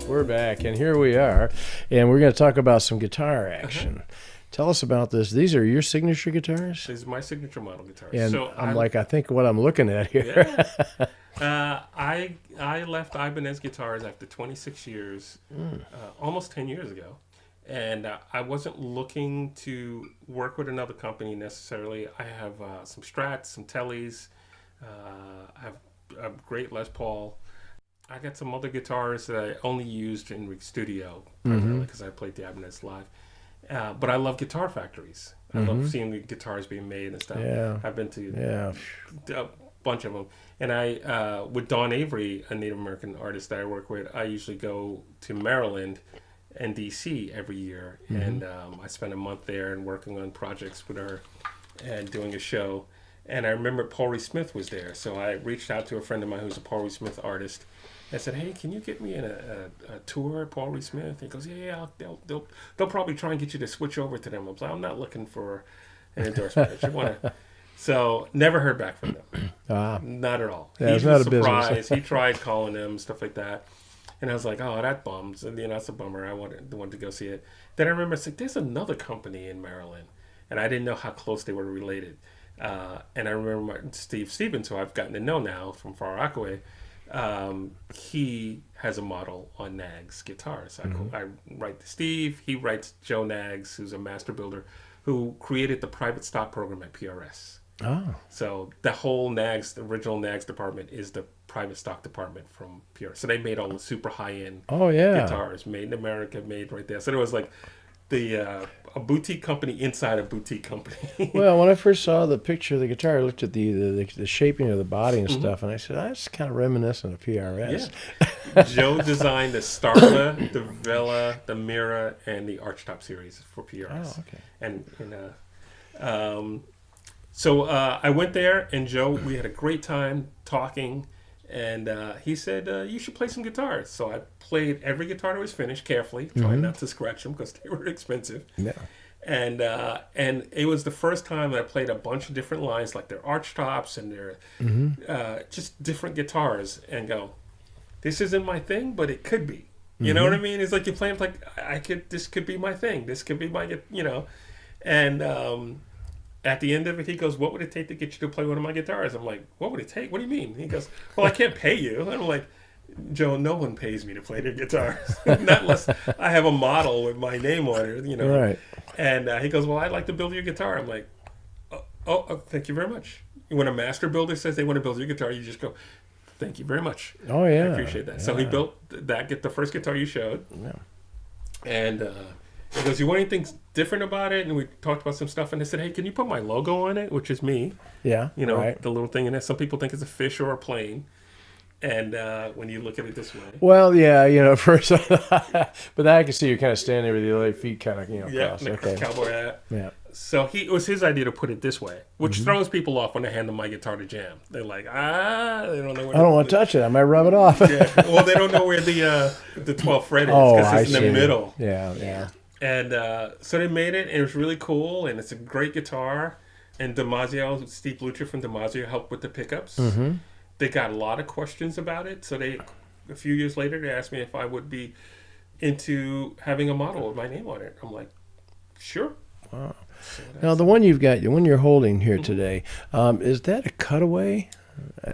We're back, and here we are, and we're going to talk about some guitar action. Tell us about this. These are your signature guitars? This is my signature model guitar. And so I think what I'm looking at here. Yeah. I left Ibanez Guitars after 26 years, almost 10 years ago. And I wasn't looking to work with another company necessarily. I have some Strats, some Tellys. I have a great Les Paul. I got some other guitars that I only used in studio, primarily because I played the Ibanez live. But I love guitar factories. I love seeing the guitars being made and stuff. Yeah. I've been to a bunch of them. And I, with Don Avery, a Native American artist that I work with, I usually go to Maryland and DC every year. And I spend a month there and working on projects with her and doing a show. And I remember Paul Reed Smith was there. So I reached out to a friend of mine who's a Paul Reed Smith artist. I said, "Hey, can you get me in a tour at Paul Reed Smith?" He goes, "Yeah, they'll probably try and get you to switch over to them." I was like, "I'm not looking for an endorsement. I just want to." So never heard back from them. Not at all. Yeah, He it's not was a business. surprised. He tried calling them, stuff like that, and I was like, "Oh, that bums." And that's a bummer. I wanted to go see it. Then I remember, like, there's another company in Maryland, and I didn't know how close they were related. And I remember Steve Stevens, who I've gotten to know now from Far Rockaway. He has a model on Nags guitars. I write to Steve. He writes Joe Nags, who's a master builder, who created the private stock program at PRS. Oh. So the whole Nags, the original Nags department, is the private stock department from PRS. So they made all the super high-end guitars, made in America, made right there. So it was like a boutique company inside a boutique company. Well, when I first saw the picture of the guitar, I looked at the shaping of the body and stuff, and I said, that's kind of reminiscent of PRS. Yeah. Joe designed the Starla, the Vela, the Mira, and the Archtop series for PRS. Oh, okay. And so I went there, and Joe, we had a great time talking. And he said, you should play some guitars. So I played every guitar that was finished carefully, trying not to scratch them because they were expensive. Yeah. And it was the first time that I played a bunch of different lines, like their archtops and their just different guitars, and go, this isn't my thing, but it could be. You know what I mean? It's like you're playing, like, this could be my thing. This could be my, and at the end of it, he goes, what would it take to get you to play one of my guitars? I'm like, what would it take? What do you mean? He goes, well, I can't pay you. And I'm like, Joe, no one pays me to play their guitars. Not unless I have a model with my name on it, Right. And he goes, well, I'd like to build your guitar. I'm like, oh, thank you very much. When a master builder says they want to build your guitar, you just go, thank you very much. Oh, yeah. I appreciate that. Yeah. So he built the first guitar you showed. Yeah. And he goes, you want anything different about it? And we talked about some stuff, and I said, hey, can you put my logo on it, which is me? Yeah, right. The little thing in it. Some people think it's a fish or a plane. And when you look at it this way. Well, yeah, first, but then I can see you kind of standing there with your other feet kind of, crossed. Okay. Cowboy hat. Yeah. So it was his idea to put it this way, which throws people off when they hand them my guitar to jam. They're like, they don't know where. I don't want to touch it. I might rub it off. Yeah. Well, they don't know where the 12th fret is because it's in the middle. Yeah. And so they made it, and it was really cool, and it's a great guitar. and Steve Blucher from DiMaggio helped with the pickups. Mm-hmm. They got a lot of questions about it, so a few years later, they asked me if I would be into having a model with my name on it. I'm like, sure. Wow. So Now, the one the one you're holding here today, is that a cutaway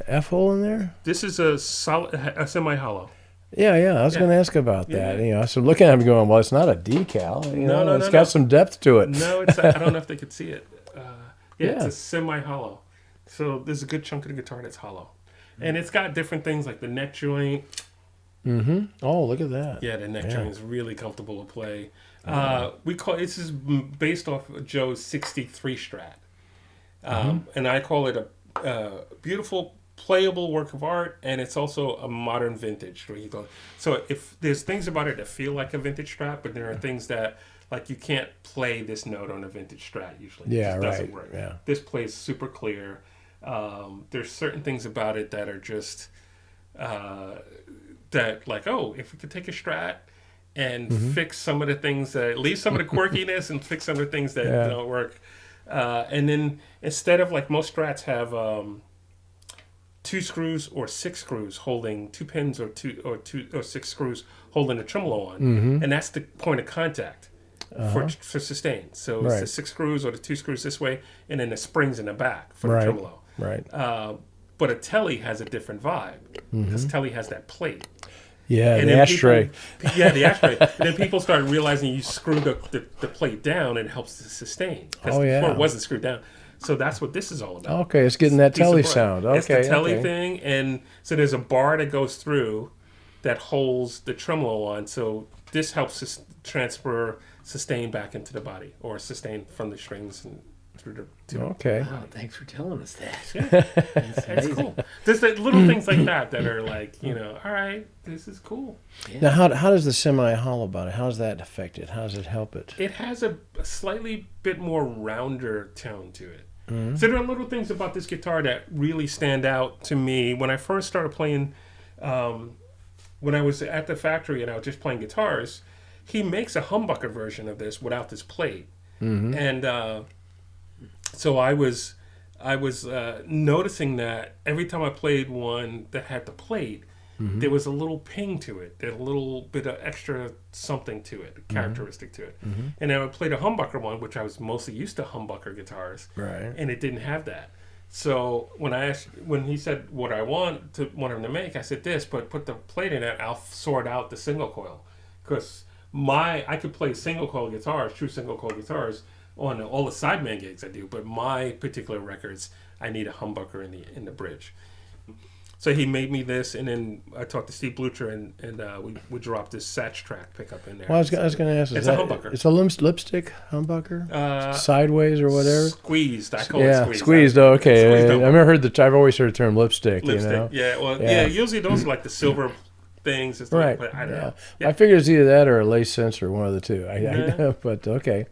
F-hole in there? this is a semi-hollow. Yeah. I was going to ask about that. So I'm looking at him going, well, it's not a decal. It's got some depth to it. No, I don't know if they could see it. It's a semi-hollow. So there's a good chunk of the guitar that's hollow. And it's got different things like the neck joint. Mm-hmm. Oh, look at that. Yeah, the neck joint is really comfortable to play. This is based off of Joe's 63 Strat. And I call it a beautiful, playable work of art, and it's also a modern vintage. So if there's things about it that feel like a vintage Strat, but there are things that, like, you can't play this note on a vintage Strat usually. Yeah, it just doesn't work. Yeah. This plays super clear. There's certain things about it that are just that, like, if we could take a Strat and fix some of the things that leave some of the quirkiness and fix some of the things that don't work, and then instead of, like, most Strats have 2 screws or 6 screws holding 2 pins or 6 screws holding the tremolo on, and that's the point of contact for sustain. So it's the 6 screws or the 2 screws this way, and then the springs in the back for the tremolo. Right. But a Telly has a different vibe because Telly has that plate. Yeah, and the ashtray. The ashtray. And then people start realizing you screw the plate down and it helps to sustain. Because before it wasn't screwed down. So that's what this is all about. Okay, it's getting that Telly sound. Okay, it's the Telly thing. And so there's a bar that goes through that holds the tremolo on. So this helps us transfer sustain back into the body, or sustain from the strings and through the Okay. Wow, thanks for telling us that. Yeah. That's cool. There's little things like that are like, all right, this is cool. Yeah. Now, how does the semi-hollow body, how does that affect it? How does it help it? It has a slightly bit more rounder tone to it. So there are little things about this guitar that really stand out to me. When I first started playing, when I was at the factory and I was just playing guitars, he makes a humbucker version of this without this plate. And so I was noticing that every time I played one that had the plate, there was a little ping to it, a little bit of extra something to it, characteristic to it. And then I played a humbucker one, which I was mostly used to humbucker guitars, and it didn't have that. So when he said what I want him to make, I said this, but put the plate in it, I'll sort out the single coil, because I could play single coil guitars, true single coil guitars, on all the sideman gigs I do, but my particular records, I need a humbucker in the bridge. So he made me this, and then I talked to Steve Blucher, and we dropped this Satch track pickup in there. Well, I was going to ask, it's a humbucker. It's a lipstick humbucker, sideways or whatever. Squeezed, I call it squeezed. Squeezed. Okay, Squeezed I've always heard the term lipstick. Lipstick, yeah. Well, usually those are like the silver things. It's right. But I don't know. I figured it's either that or a lace sensor, one of the two. I know, but okay,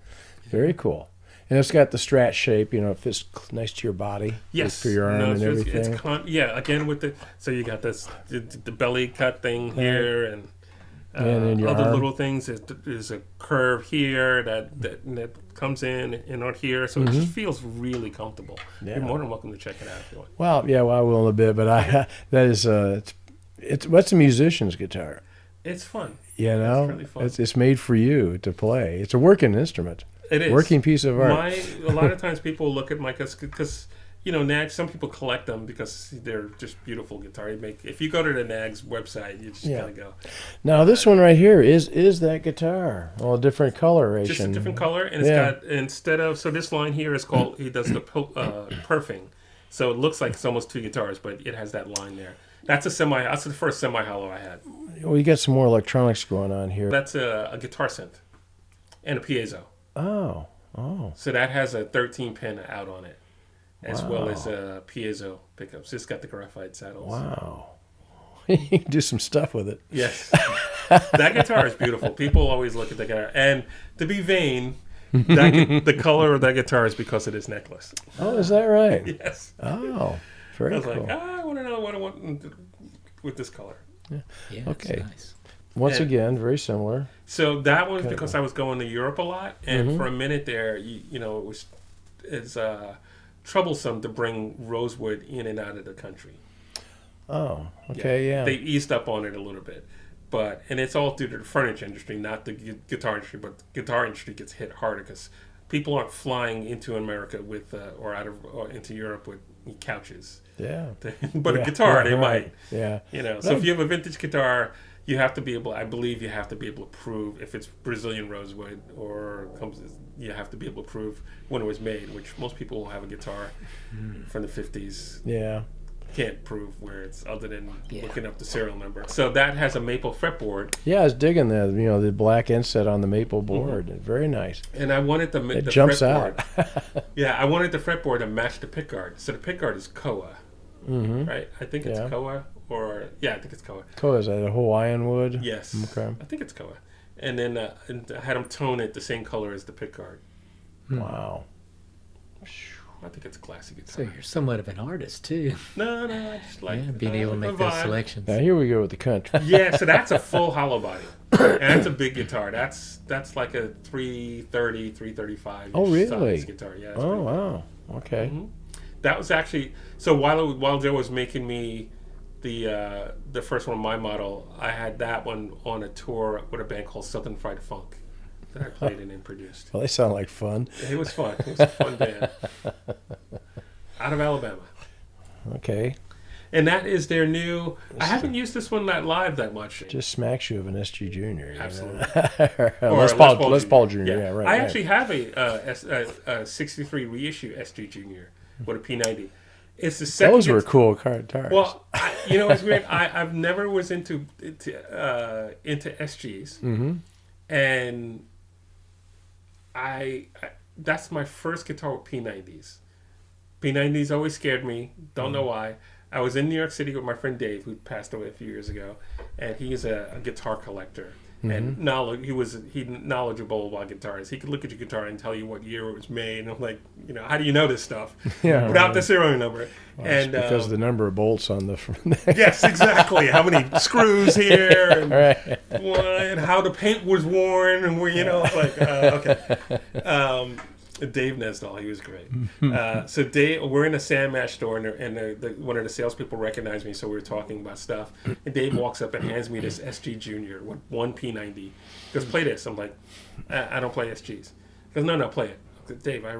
very cool. And it's got the Strat shape, it fits nice to your body. Yes. For your arm and everything. Again with so you got the belly cut thing here, and then your other arm. little things. There's a curve here that comes in and out here, so it just feels really comfortable. Yeah. You're more than welcome to check it out if you want. Well, I will in a bit, but that is what's a musician's guitar? It's fun. It's really fun. It's made for you to play. It's a working instrument. It is. Working piece of art. A lot of times people look at my because Nags. Some people collect them because they're just beautiful guitar. If you go to the Nags website, you just gotta go. Now this one right here is that guitar. Well, a different coloration. Just a different color, and it's got this line here is called. He does the perfing, so it looks like it's almost 2 guitars, but it has that line there. That's the first semi-hollow I had. Well, you got some more electronics going on here. That's a guitar synth and a piezo. Oh. So that has a 13-pin out on it, as well as a piezo pickups. It's got the graphite saddles. Wow. You can do some stuff with it. Yes. That guitar is beautiful. People always look at the guitar. And to be vain, the color of that guitar is because of this necklace. Oh, is that right? Yes. Oh, very cool. I was like, I want to know what I want with this color. Yeah, okay. Nice. Once again, very similar. So that was because I was going to Europe a lot, and for a minute there, it was troublesome to bring rosewood in and out of the country. Oh, okay, yeah. They eased up on it a little bit. And it's all due to the furniture industry, not the guitar industry. But the guitar industry gets hit harder because people aren't flying into America with or into Europe with couches. Yeah. But a guitar, they might. Yeah. So if you have a vintage guitar, you have to be able. I believe you have to be able to prove if it's Brazilian rosewood or you have to be able to prove when it was made. Which most people will have a guitar from the 50s. Yeah. Can't prove where it's other than looking up the serial number. So that has a maple fretboard. Yeah, I was digging the black inset on the maple board. Very nice. And I wanted the jumps fretboard. out. Yeah, I wanted the fretboard to match the pickguard. So the pickguard is Koa, right? I think it's Koa, I think it's Koa. Koa, is that a Hawaiian wood? Yes. Okay. I think it's Koa. And then and I had them tone it the same color as the pickguard. Wow. I think it's a classic guitar. So you're somewhat of an artist too. No, I just like being able to make those selections. Now here we go with the country. Yeah, so that's a full hollow body, and that's a big guitar. That's like a 330, 335. Oh, really? Size guitar. Yeah. Oh, wow. Okay. That was actually so. While Joe was making me the first one, my model, I had that one on a tour with a band called Southern Fried Funk that I played in and produced. Well, they sound like fun. It was fun. It was a fun band out of Alabama. Okay. And that is their new. I haven't used this one live that much. Just smacks you of an SG Junior. Absolutely. Or Les Paul Junior. Yeah, right. I actually have a 63 reissue SG Junior with a P90. It's the second. Those were cool guitars. Well, it's weird. I've never was into SGs, and I that's my first guitar with P90s. P90s always scared me. Don't know why. I was in New York City with my friend Dave, who passed away a few years ago, and he's a guitar collector. And he's knowledgeable about guitars. He could look at your guitar and tell you what year it was made. And I'm like, how do you know this stuff? Yeah, without the serial number. Well, and because the number of bolts on the front. Yes, exactly. How many screws here, and, right. and how the paint was worn, and okay. Dave Nesdall, he was great. So we're in a Sam Mash store, and one of the salespeople recognized me, so we were talking about stuff. And Dave walks up and hands me this SG Junior with one P90. He goes, "Play this." I'm like, "I don't play SGs." He goes, "No, play it." I said, "Dave, I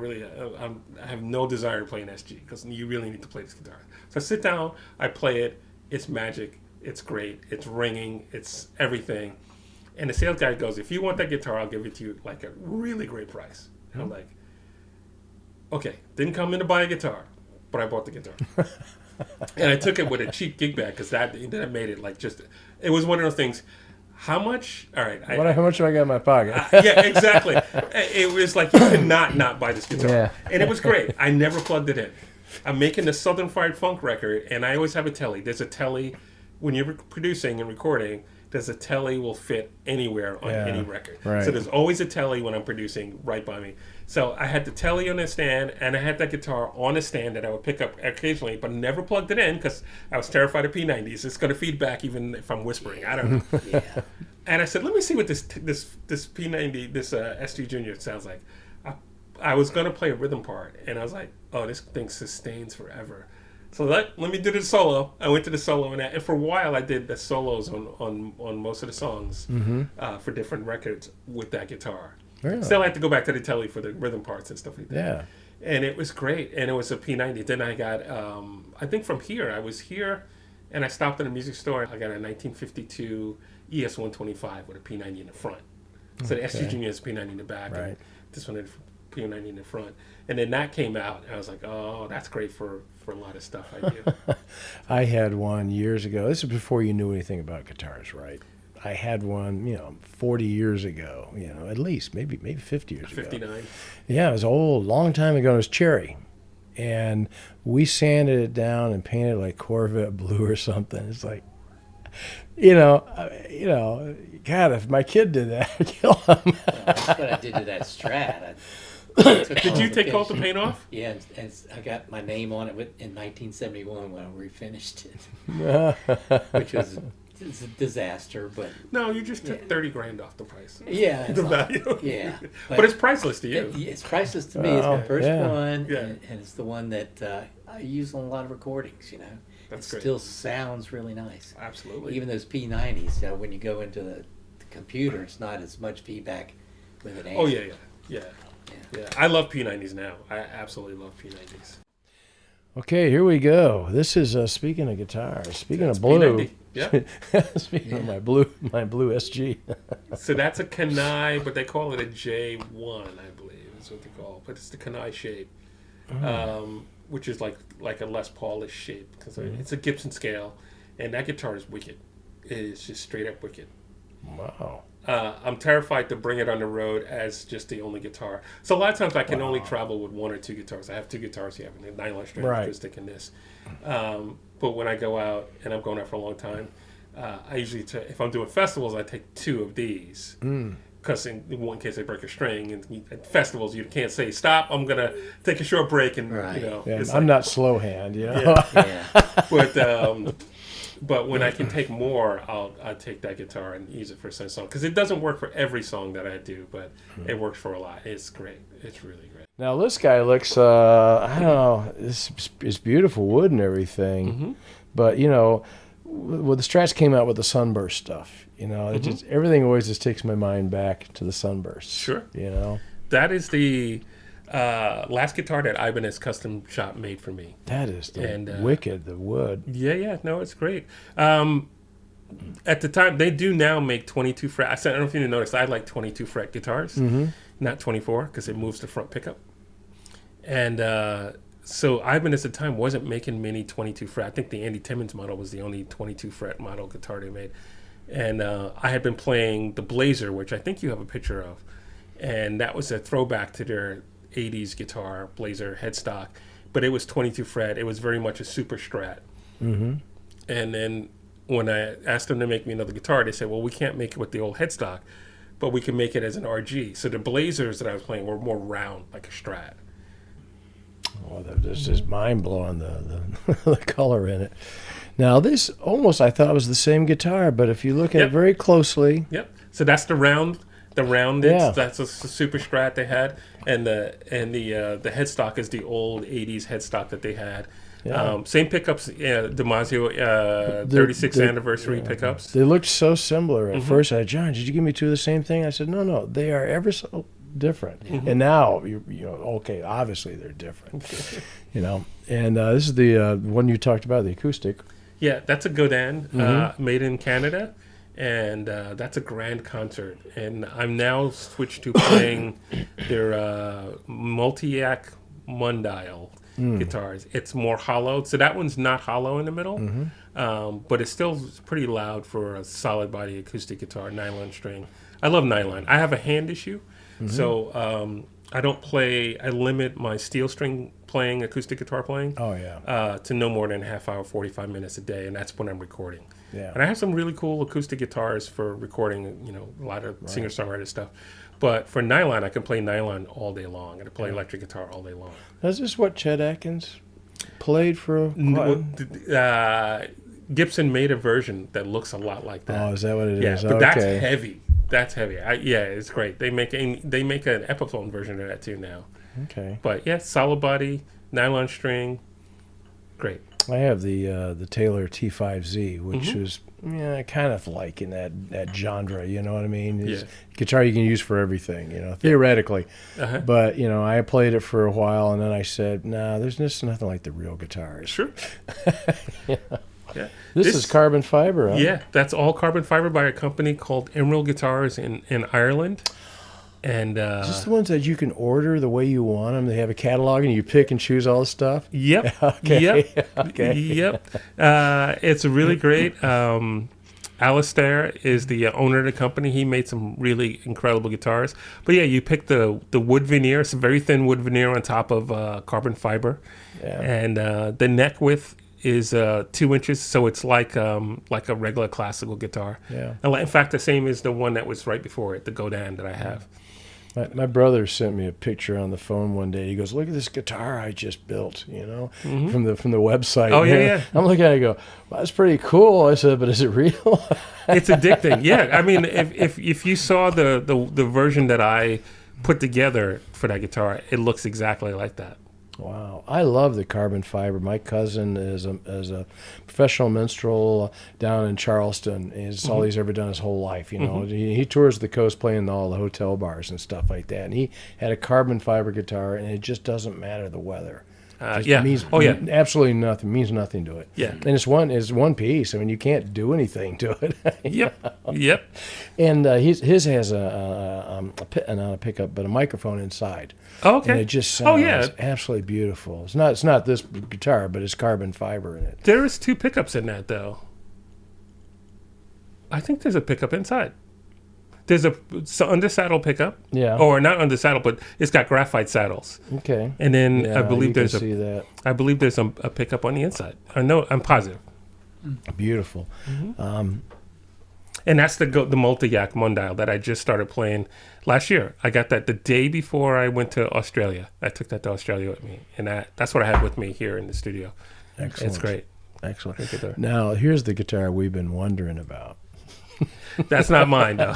have no desire to play an SG because you really need to play this guitar." So I sit down, I play it. It's magic. It's great. It's ringing. It's everything. And the sales guy goes, "If you want that guitar, I'll give it to you like a really great price." And I'm like, okay, didn't come in to buy a guitar, but I bought the guitar. And I took it with a cheap gig bag because that made it like it was one of those things. How much? All right. How much do I got in my pocket? Yeah, exactly. It was like you could not buy this guitar. Yeah. And it was great. I never plugged it in. I'm making the Southern Fried Funk record, and I always have a telly. There's a telly when you're producing and recording. There's a telly will fit anywhere on any record. Right. So there's always a telly when I'm producing right by me. So I had the telly on the stand, and I had that guitar on a stand that I would pick up occasionally, but never plugged it in because I was terrified of P90s. It's going to feed back even if I'm whispering. I don't know. Yeah. And I said, let me see what this P90, this SG Junior sounds like. I was going to play a rhythm part, and I was like, oh, this thing sustains forever. So let me do the solo. I went to the solo, and for a while I did the solos on most of the songs for different records with that guitar. Really? Still had to go back to the telly for the rhythm parts and stuff like that. Yeah. And it was great, and it was a P90. Then I got, I think from here, I was here, and I stopped at a music store. I got a 1952 ES-125 with a P90 in the front. So the SG Junior has a P90 in the back, Right. and this one had a P90 in the front. And then that came out, and I was like, oh, that's great for a lot of stuff I do. I had one years ago. This is before you knew anything about guitars, right? I had one, 40 years ago, at least, maybe 50 years ago. 59. Yeah, it was old, long time ago. It was cherry. And we sanded it down and painted it like Corvette blue or something. It's like, God, if my kid did that, I'd kill him. That's what I did to that Strat. Did you take all the paint off? Yeah, and I got my name on it in 1971 when I refinished it, which was it's a disaster, but No, you just took 30 grand off the price. yeah, The value. yeah. But it's priceless to you. It's priceless to me. It's my Oh, first yeah. one, Yeah. and it's the one that I use on a lot of recordings. That's it great. still sounds really nice. Absolutely. Even those P90s, when you go into the computer, it's not as much feedback with an amp. Oh, yeah. I love P90s now. I absolutely love P90s. Okay, here we go. This is speaking of guitars. Speaking of blue. P90. Yeah. Speaking of my blue SG. So that's a Kanai, but they call it a J1, I believe. Is what they call it. But it's the Kanai shape, which is like a Les Paulish shape. Because it's a Gibson scale. And that guitar is wicked. It is just straight up wicked. Wow. I'm terrified to bring it on the road as just the only guitar. So a lot of times I can only travel with one or two guitars. I have two guitars here, a nylon string acoustic and this. But when I go out, and I'm going out for a long time, I usually, if I'm doing festivals, I take two of these. Because in one case I break a string, and at festivals you can't say, stop, I'm going to take a short break. And, Right. Yeah, it's I'm like- not slow hand, Yeah. But when I can take more, I'll take that guitar and use it for some song. Because it doesn't work for every song that I do, but it works for a lot. It's great. It's really great. Now this guy looks, I don't know, it's beautiful wood and everything, but well, the Strats came out with the sunburst stuff. It just everything always just takes my mind back to the sunburst. Sure. That is the last guitar that Ibanez Custom Shop made for me. That is And, wicked, the wood. Yeah, no, it's great. At the time, they do now make 22 fret. I don't know if you noticed, I like 22 fret guitars, not 24, because it moves the front pickup. And so Ibanez at the time wasn't making many 22 fret. I think the Andy Timmons model was the only 22 fret model guitar they made. And I had been playing the Blazer, which I think you have a picture of. And that was a throwback to their 80s guitar, Blazer headstock. But it was 22 fret. It was very much a super Strat. And then when I asked them to make me another guitar, they said, well, we can't make it with the old headstock, but we can make it as an RG. So the Blazers that I was playing were more round, like a Strat. Well, this is mind blowing, the color in it. Now this almost I thought was the same guitar, but if you look at it very closely, So that's the round. Yeah. That's a super Strat they had, and the headstock is the old '80s headstock that they had. Yeah. Same pickups, DiMaggio 36th anniversary pickups. they looked so similar at first. I said, John, did you give me two of the same thing? I said, no, they are ever so different. And now okay, obviously they're different. And this is the one you talked about, the acoustic. Yeah, that's a Godin made in Canada, and that's a grand concert. And I'm now switched to playing their multi-act Mundial guitars. It's more hollow, so that one's not hollow in the middle, but it's still pretty loud for a solid body acoustic guitar, nylon string. I love nylon. I have a hand issue, so I don't play. I limit my steel string playing, acoustic guitar playing. Oh yeah. To no more than a half hour, 45 minutes a day, and that's when I'm recording. Yeah. And I have some really cool acoustic guitars for recording, a lot of singer-songwriter stuff. But for nylon, I can play nylon all day long, and I play electric guitar all day long. Is this what Chet Atkins played for a while? Gibson made a version that looks a lot like that. Oh, is that what it is? But okay. that's heavy. That's heavy. It's great. They make an Epiphone version of that too now. Okay. But yeah, solid body, nylon string, great. I have the Taylor T5Z, which was kind of like in that genre. You know what I mean? It's guitar you can use for everything. Theoretically. But I played it for a while, and then I said, nah, there's just nothing like the real guitars. Sure. Yeah. This is carbon fiber, huh? Yeah, that's all carbon fiber by a company called Emerald Guitars in Ireland. And Is this the ones that you can order the way you want them? They have a catalog and you pick and choose all the stuff? Yep. Okay. Yep. Okay. Yep. It's really great. Alistair is the owner of the company. He made some really incredible guitars. But yeah, you pick the wood veneer. It's a very thin wood veneer on top of carbon fiber. Yeah. And the neck width is 2 inches, so it's like a regular classical guitar. Yeah. In fact, the same as the one that was right before it, the Godin that I have. My brother sent me a picture on the phone one day. He goes, "Look at this guitar I just built," from the website. Oh, yeah. I'm looking at it, I go, "Well, that's pretty cool." I said, "But is it real?" It's addicting. Yeah, I mean, if you saw the version that I put together for that guitar, it looks exactly like that. Wow, I love the carbon fiber. My cousin is a professional minstrel down in Charleston. It's all he's ever done his whole life. He tours the coast playing all the hotel bars and stuff like that. And he had a carbon fiber guitar, and it just doesn't matter the weather. Yeah. Means absolutely nothing. Means nothing to it. Yeah. And it's one piece. I mean, you can't do anything to it. Yep. And his has not a pickup, but a microphone inside. Oh, okay. And it just sounds absolutely beautiful. It's not this guitar, but it's carbon fiber in it. There is 2 pickups in that, though. I think there's a pickup inside. There's a under saddle pickup. Yeah. Or not under saddle, but it's got graphite saddles. Okay. And then Yeah, I believe you there's can see that. I believe there's a pickup on the inside. I know. I'm positive. Beautiful. And that's the multi-yak Mondial that I just started playing last year. I got that the day before I went to Australia. I took that to Australia with me, and that's what I have with me here in the studio. Excellent. It's great. Excellent. Now, here's the guitar we've been wondering about. That's not mine, though.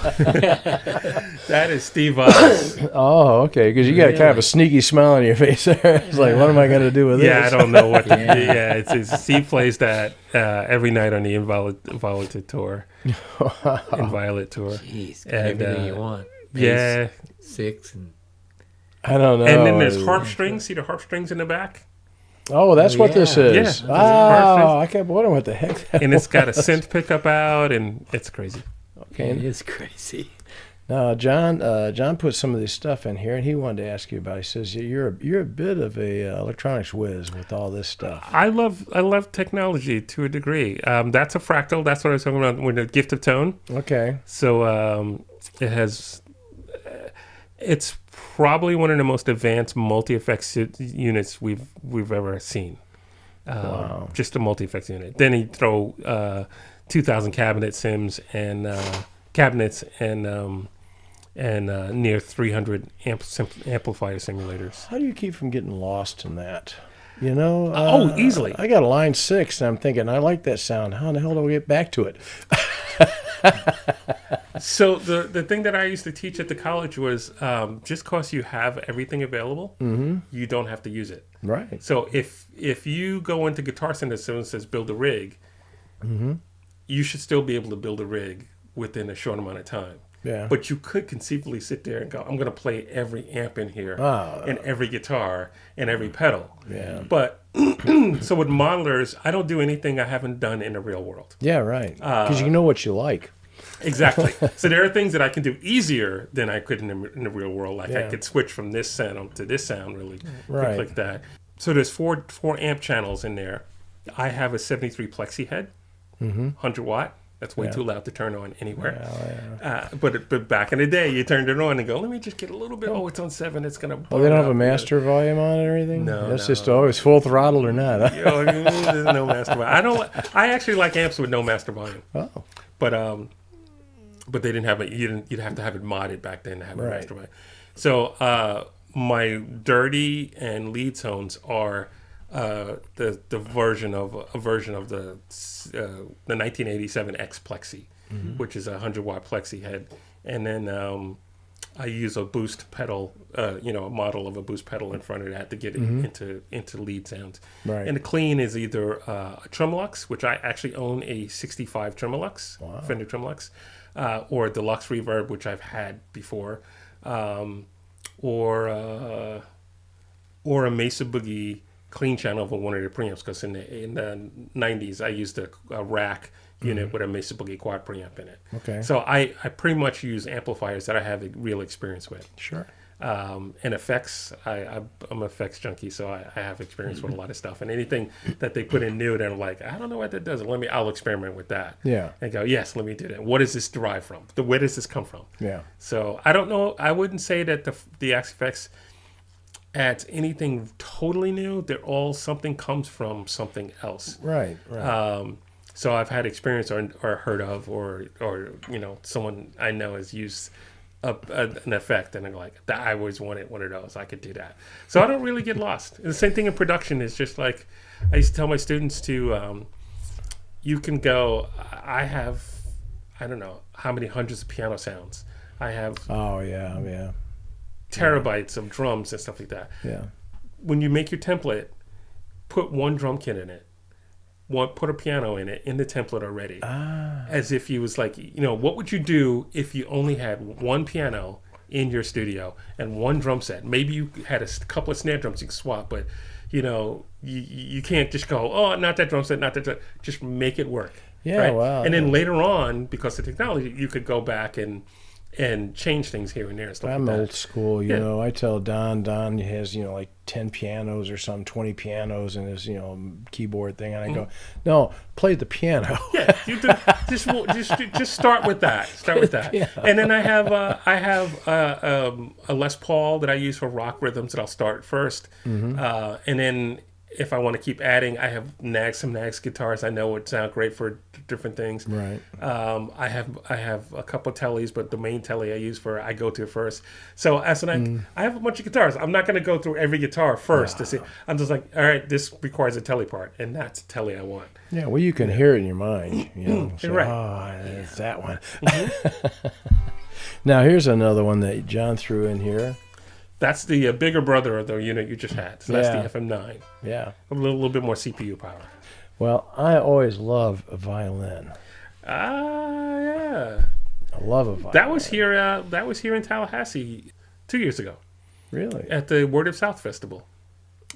That is Steve Vai's. Oh, okay. Because you got kind of a sneaky smile on your face there. It's like, what am I going to do with this? Yeah, I don't know what to do. Yeah, it's Steve plays that every night on the Inviolate tour. Inviolate tour. Jeez, And, everything you want. Yeah. Bass 6 and I don't know. And then there's harp strings. See the harp strings in the back? Oh, that's what this is. Yeah. Oh, I kept wondering what the heck that And it's got a synth pickup out, and it's crazy. Okay. it is crazy. Now, John put some of this stuff in here, and he wanted to ask you about it. He says you're a bit of a electronics whiz with all this stuff. I love technology to a degree. That's a fractal. That's what I was talking about with the gift of tone. Okay. So it has. It's probably one of the most advanced multi-effects units we've ever seen. Wow. Just a multi-effects unit. Then he'd throw 2,000 cabinet sims and cabinets and near 300 amplifier simulators. How do you keep from getting lost in that? Easily. I got a line 6, and I'm thinking, I like that sound. How in the hell do I get back to it? So the thing that I used to teach at the college was just because you have everything available, you don't have to use it. Right. So if you go into Guitar Center and says build a rig, you should still be able to build a rig within a short amount of time. Yeah. But you could conceivably sit there and go, I'm going to play every amp in here and every guitar and every pedal. Yeah. But so with modelers, I don't do anything I haven't done in the real world. Yeah, right. Because you know what you like. Exactly. So there are things that I can do easier than I could in the real world. Like I could switch from this sound to this sound really quick like that. So there's four amp channels in there. I have a 73 plexi head, 100 watt. That's way too loud to turn on anywhere. But back in the day, you turned it on and go, let me just get a little bit. Oh, it's on 7. It's going to. Oh, they don't have a master volume on it or anything? No. That's just always full throttle or not. Huh? There's no master volume. I actually like amps with no master volume. Oh. But they didn't have it. You'd have to have it modded back then to have a master volume. So my dirty and lead tones are the version of the 1987 X Plexi, which is a 100 watt Plexi head, and then I use a boost pedal, a model of a boost pedal in front of that to get it into lead sounds. Right. And the clean is either a Tremolux, which I actually own a 65 Tremolux, Fender Tremolux, or a Deluxe Reverb, which I've had before, or a Mesa Boogie clean channel for one of the preamps, because in the 90s I used a rack unit with a Mesa Boogie quad preamp in it. Okay. So I pretty much use amplifiers that I have a real experience with. Sure. And effects, I'm an effects junkie, so I have experience with a lot of stuff. And anything that they put in new that I'm like, I don't know what that does. I'll experiment with that. Yeah. And go, yes, let me do that. What does this derive from? Where does this come from? Yeah. So I don't know. I wouldn't say that the X-Effects adds anything totally new. They're all something comes from something else. Right. So I've had experience or heard of or someone I know has used an effect, and I'm like, I always wanted one of those. I could do that. So I don't really get lost. And the same thing in production is just like I used to tell my students to, you can go. I don't know how many hundreds of piano sounds. I have. Oh yeah. Terabytes of drums and stuff like that. Yeah. When you make your template, put one drum kit in it. Put a piano in it in the template already. As if you was like, what would you do if you only had one piano in your studio and one drum set? Maybe you had a couple of snare drums you can swap, but you can't just go, oh, not that drum set, not that drum. Just make it work. Yeah, right? wow. And then later on, because of technology, you could go back and change things here and there and stuff I'm like that. old school, you know. I tell Don has, like 10 pianos or some 20 pianos in his, keyboard thing. And I go, no, play the piano. Yeah, just start with that. Start with that. Yeah. And then I have a Les Paul that I use for rock rhythms that I'll start first. And then if I want to keep adding, I have some Nags guitars. I know would sound great for different things. Right. I have a couple of tellies, but the main telly I go to first. So I have a bunch of guitars. I'm not going to go through every guitar first to see. I'm just like, all right, this requires a telly part, and that's a telly I want. Yeah, well, you can hear it in your mind. So, right. Oh, it's that one. Now, here's another one that John threw in here. That's the bigger brother of the unit you just had. So that's the FM9. Yeah. A little bit more CPU power. Well, I always love a violin. Yeah. I love a violin. That was here in Tallahassee 2 years ago. Really? At the Word of South Festival.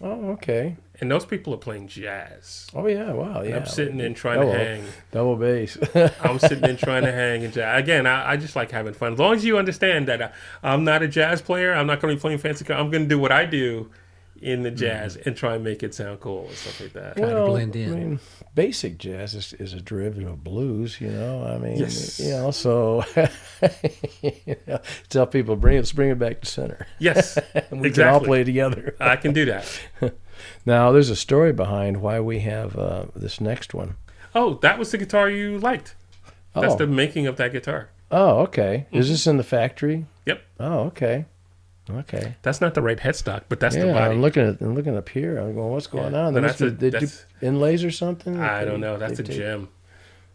Oh, okay. And those people are playing jazz. Oh, yeah. Wow. Yeah. I'm sitting in trying to hang. Double bass. I'm sitting in trying to hang and jazz. Again, I just like having fun. As long as you understand that I'm not a jazz player, I'm not going to be playing fancy. I'm going to do what I do in the jazz and try and make it sound cool and stuff like that. Try to blend in. I mean, basic jazz is a derivative of blues, I mean, yes. So tell people, let's bring it back to center. Yes, we can all play together. I can do that. Now, there's a story behind why we have this next one. Oh, that was the guitar you liked. That's the making of that guitar. Oh, okay. Is this in the factory? Yep. Oh, okay. Okay. That's not the right headstock, but that's the body. I'm looking up here. I'm going, what's going on? They do inlays or something? I don't know. That's a gem.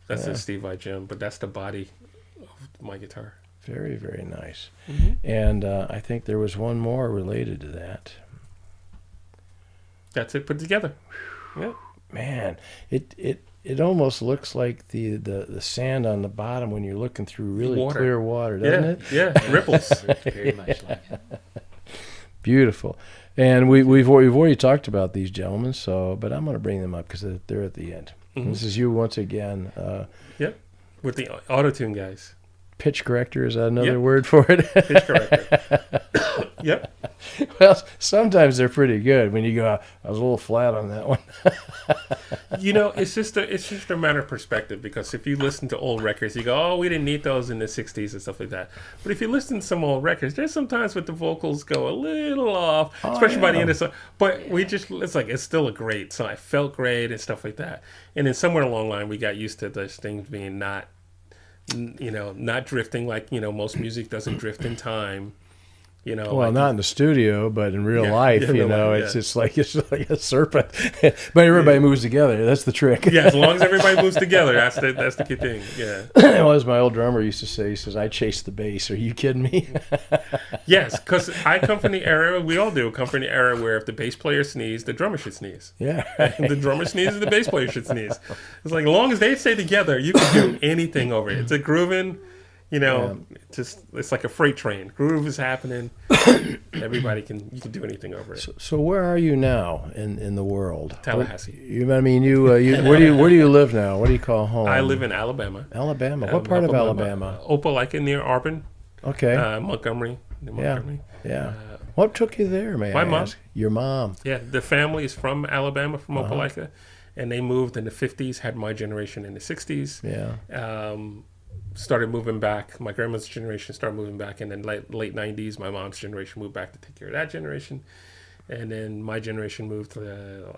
That's a Steve Vai gem, but that's the body of my guitar. Very, very nice. And I think there was one more related to that. That's it put together. Yeah. Man, it almost looks like the sand on the bottom when you're looking through really clear water, doesn't it? Yeah, ripples. Very much like it. Beautiful. And we've already talked about these gentlemen, but I'm going to bring them up because they're at the end. This is you once again. Yep, with the auto-tune guys. Pitch corrector, is that another word for it? Pitch corrector. Yep. Well, sometimes they're pretty good. When you go, I was a little flat on that one. It's just a matter of perspective, because if you listen to old records, you go, oh, we didn't need those in the 60s and stuff like that. But if you listen to some old records, there's sometimes with the vocals go a little off, especially by the end of the song. But it's still a great song. It felt great and stuff like that. And then somewhere along the line, we got used to those things being not drifting like, most music doesn't drift in time. Well, not in the studio, but in real life, it's like a serpent. But everybody moves together. That's the trick. Yeah, as long as everybody moves together, that's the key thing. Yeah. Well, as my old drummer used to say, he says, "I chase the bass." Are you kidding me? Yes, because I come from the era, we all do, come from the era where if the bass player sneezed, the drummer should sneeze. Yeah. The drummer sneezes, the bass player should sneeze. It's like, as long as they stay together, you can do anything over it. It's a grooving. It's like a freight train. Groove is happening. Everybody you can do anything over it. So where are you now in the world? Tallahassee. Where do you live now? What do you call home? I live in Alabama. Alabama. What part of Alabama? Opelika, near Auburn. Okay. Montgomery. Yeah. What took you there, man? My mom. Your mom. Yeah, the family is from Alabama, from Opelika, and they moved in the 50s. Had my generation in the 60s. Yeah. Started moving back. My grandma's generation started moving back, and then late 90s, my mom's generation moved back to take care of that generation, and then my generation moved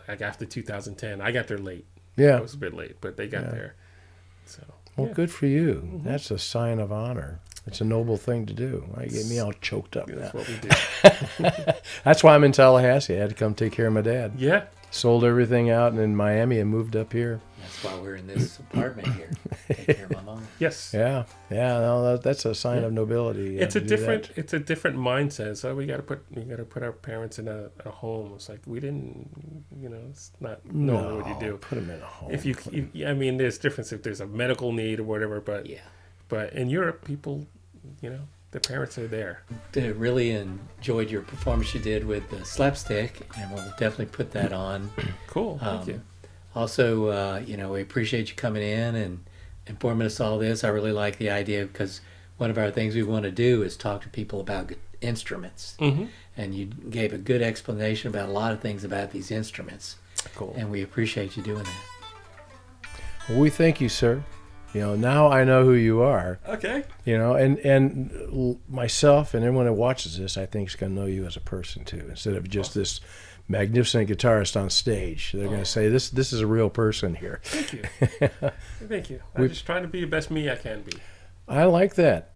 after 2010. I got there late. Yeah, I was a bit late, but they got there. So Well, Yeah. good for you. That's a sign of honor. It's a noble thing to do. I get me all choked up now. That's what we do. That's why I'm in Tallahassee. I had to come take care of my dad. Yeah. Sold everything out in Miami and moved up here. That's why we're in this apartment here. Take care of my mom. Yes. Yeah, no, that's a sign of nobility. It's to a do different that. it's a different mindset. So we got to put our parents in a home. It's like we didn't, it's not normally what you do. Put them in a home. If I mean, there's difference if there's a medical need or whatever, but Yeah. but in Europe, people, the parents are there. I really enjoyed your performance you did with the slapstick, and we'll definitely put that on. Cool. Thank you. Also, we appreciate you coming in and informing us all this. I really like the idea because one of our things we want to do is talk to people about instruments. Mm-hmm. And you gave a good explanation about a lot of things about these instruments. Cool. And we appreciate you doing that. Well, we thank you, sir. Now I know who you are. Okay. And myself and everyone that watches this, I think, is going to know you as a person too, instead of just this magnificent guitarist on stage. They're going to say this is a real person here. Thank you. Thank you. I'm just trying to be the best me I can be. I like that.